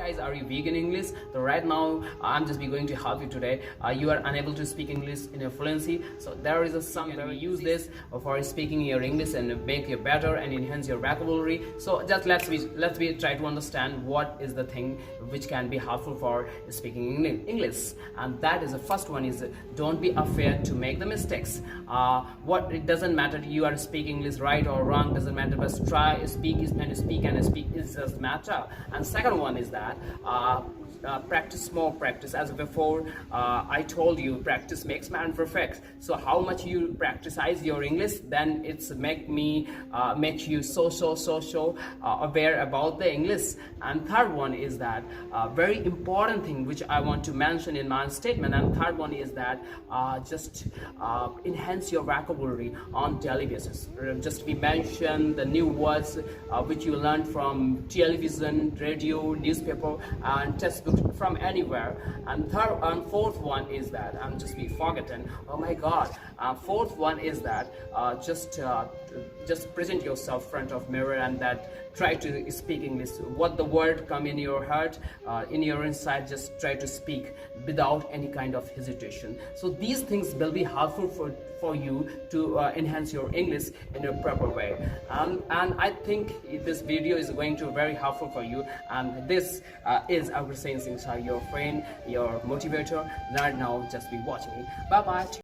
guys, are you weak in English? So right now I'm just be going to help you today. You are unable to speak English in a fluency, so there is a some way use this for speaking your English and make you better and enhance your vocabulary. So just let's be try to understand what is the thing which can be helpful for speaking English. And that is the first one is don't be afraid to make the mistakes. What it doesn't matter you are speaking English right or wrong, doesn't matter, but try speak is just matter. And second one is that practice more. Practice, as before I told you, practice makes man perfect. So how much you practice your English, then it's make you so aware about the English. And third one is that very important thing which I want to mention in my statement. And third one is that just enhance your vocabulary on daily basis. Just we mention the new words which you learn from television, radio, newspaper, and textbook, from anywhere. And third and fourth one is that I'm just be forgotten, oh my god. Fourth one is that just present yourself front of mirror and that try to speak English. What the word come in your heart, in your inside, just try to speak without any kind of hesitation. So these things will be helpful for you to enhance your English in a proper way. And I think this video is going to be very helpful for you. And this is Agri Science Inside, your friend, your motivator. Right now, just be watching me. Bye bye.